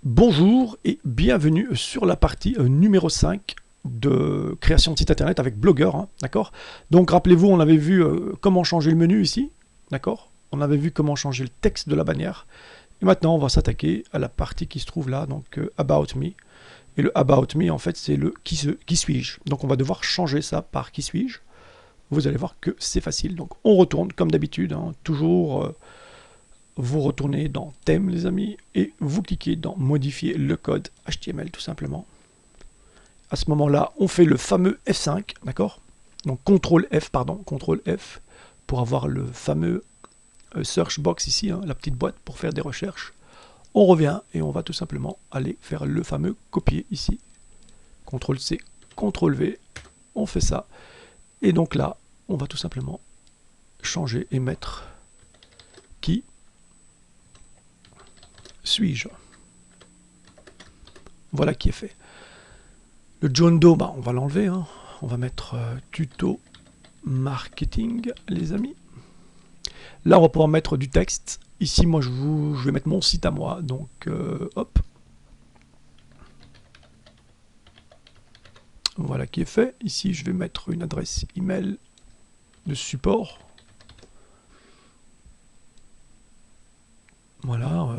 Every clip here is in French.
Bonjour et bienvenue sur la partie numéro 5 de création de site internet avec Blogger, hein, d'accord. Donc rappelez-vous, on avait vu comment changer le menu ici, d'accord. On avait vu comment changer le texte de la bannière. Et maintenant, on va s'attaquer à la partie qui se trouve là, donc About Me. Et le About Me, en fait, c'est le qui suis-je. Donc on va devoir changer ça par qui suis-je. Vous allez voir que c'est facile. Donc on retourne comme d'habitude, hein, toujours... vous retournez dans thème les amis et vous cliquez dans modifier le code HTML tout simplement. À ce moment là on fait le fameux F5, d'accord. Donc CTRL F pour avoir le fameux search box ici, hein, la petite boîte pour faire des recherches. On revient et on va tout simplement aller faire le fameux copier ici. CTRL C, CTRL V, on fait ça. Et donc là on va tout simplement changer et mettre qui suis-je. Voilà qui est fait. Le John Doe, bah, on va l'enlever. Hein. On va mettre tuto marketing, les amis. Là, on va pouvoir mettre du texte. Ici, moi, je vais mettre mon site à moi. Donc, hop. Voilà qui est fait. Ici, je vais mettre une adresse email de support. Voilà.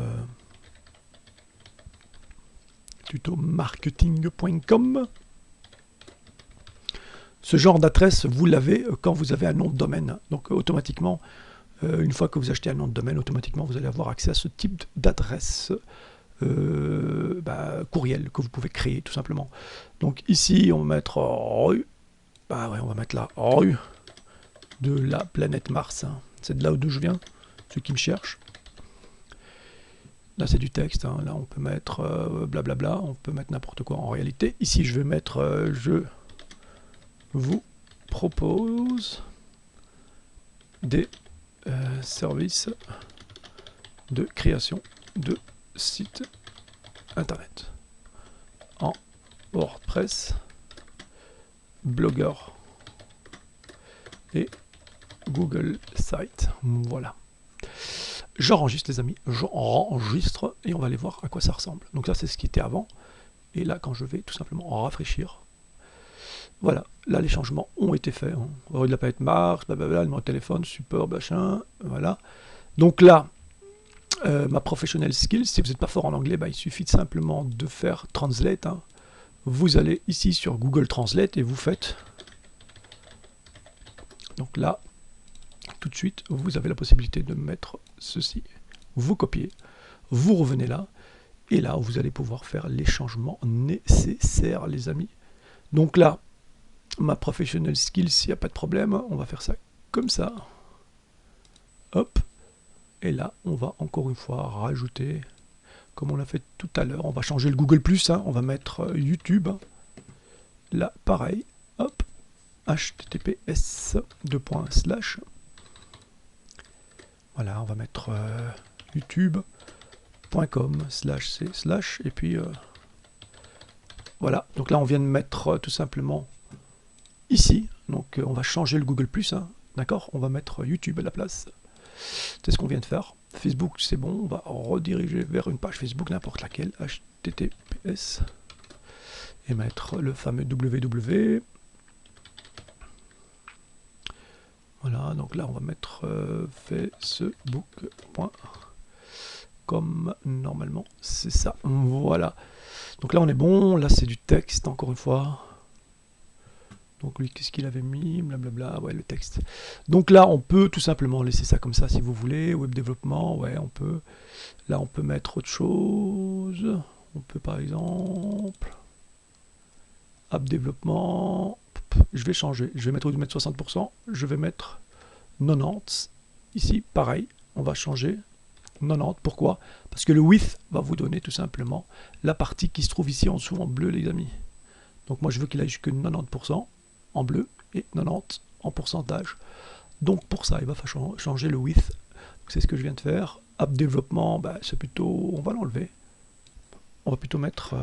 Tutomarketing.com. Ce genre d'adresse, vous l'avez quand vous avez un nom de domaine. Donc, automatiquement, une fois que vous achetez un nom de domaine, automatiquement, vous allez avoir accès à ce type d'adresse courriel que vous pouvez créer, tout simplement. Donc, ici, on va mettre rue. Bah ouais, on va mettre la rue de la planète Mars. Hein. C'est de là d'où je viens, ceux qui me cherchent. Là, c'est du texte. Hein. Là, on peut mettre blablabla. On peut mettre n'importe quoi en réalité. Ici, je vais mettre je vous propose des services de création de sites internet en WordPress, Blogger et Google Site. Voilà. J'enregistre les amis, j'enregistre et on va aller voir à quoi ça ressemble. Donc ça c'est ce qui était avant. Et là quand je vais tout simplement rafraîchir, voilà, là les changements ont été faits. Hein. Rue de la planète Mars, blablabla, numéro de téléphone, support, machin, voilà. Donc là, ma professional skills, si vous n'êtes pas fort en anglais, bah, il suffit simplement de faire translate. Hein. Vous allez ici sur Google Translate et vous faites. Donc là, tout de suite, vous avez la possibilité de mettre ceci. Vous copiez, vous revenez là, et là, vous allez pouvoir faire les changements nécessaires, les amis. Donc là, ma professional skills, il n'y a pas de problème, on va faire ça comme ça. Hop. Et là, on va encore une fois rajouter, comme on l'a fait tout à l'heure, on va changer le Google+, hein, on va mettre YouTube. Là, pareil, hop, https://. Voilà, on va mettre youtube.com/c/ et puis voilà. Donc là, on vient de mettre tout simplement ici. Donc on va changer le Google+, hein, d'accord. On va mettre YouTube à la place. C'est ce qu'on vient de faire. Facebook, c'est bon. On va rediriger vers une page Facebook, n'importe laquelle. https et mettre le fameux www. Voilà, donc là on va mettre facebook.com, normalement c'est ça, voilà. Donc là on est bon, là c'est du texte encore une fois. Donc lui qu'est-ce qu'il avait mis, blablabla, ouais le texte. Donc là on peut tout simplement laisser ça comme ça si vous voulez, web développement, ouais on peut. Là on peut mettre autre chose, on peut par exemple, app développement. Je vais changer, je vais mettre au lieu de mettre 60%, je vais mettre 90. Ici, pareil, on va changer 90. Pourquoi? Parce que le width va vous donner tout simplement la partie qui se trouve ici en dessous en bleu, les amis. Donc moi, je veux qu'il aille jusque 90% en bleu et 90 en pourcentage. Donc pour ça, il va falloir changer le width. C'est ce que je viens de faire. App développement, bah, c'est plutôt... On va l'enlever. On va plutôt mettre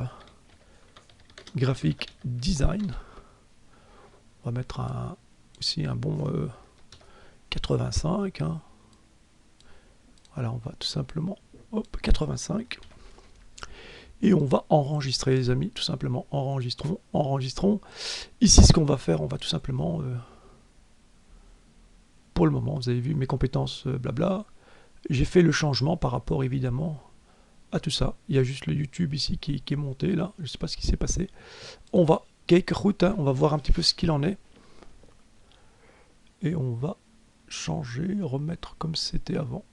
graphique design. On va mettre aussi un bon 85. Hein. Voilà, on va tout simplement, hop, 85. Et on va enregistrer, les amis, tout simplement. Enregistrons. Ici, ce qu'on va faire, on va tout simplement... pour le moment, vous avez vu mes compétences, blabla. J'ai fait le changement par rapport, évidemment, à tout ça. Il y a juste le YouTube ici qui est monté, là. Je ne sais pas ce qui s'est passé. On va... Cake route, hein, on va voir un petit peu ce qu'il en est. Et on va changer, remettre comme c'était avant.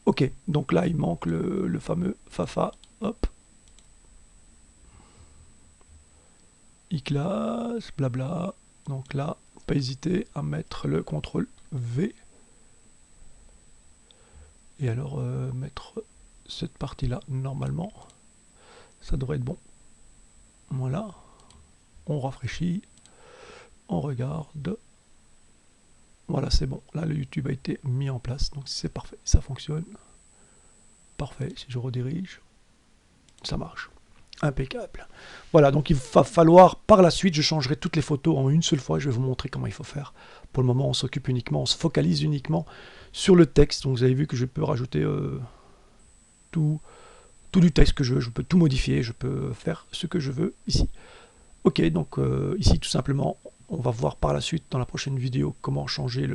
Ok, donc là il manque le fameux Fafa, hop. E-class, blabla. Donc là, pas hésiter à mettre le CTRL V. Et alors mettre cette partie-là, normalement, ça devrait être bon. Voilà, on rafraîchit, on regarde. Voilà, c'est bon. Là, le YouTube a été mis en place, donc c'est parfait. Ça fonctionne. Parfait. Si je redirige, ça marche. Impeccable. Voilà, donc il va falloir, par la suite, je changerai toutes les photos en une seule fois. Je vais vous montrer comment il faut faire. Pour le moment, on s'occupe uniquement, on se focalise uniquement sur le texte. Donc vous avez vu que je peux rajouter tout du texte que je veux. Je peux tout modifier, je peux faire ce que je veux ici. Ok, donc ici, tout simplement, on va voir par la suite, dans la prochaine vidéo, comment changer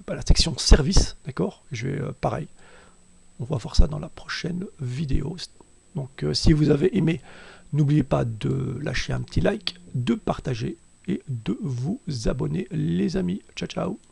la section service, d'accord. Je vais, pareil, on va voir ça dans la prochaine vidéo. Donc si vous avez aimé, n'oubliez pas de lâcher un petit like, de partager et de vous abonner, les amis. Ciao, ciao.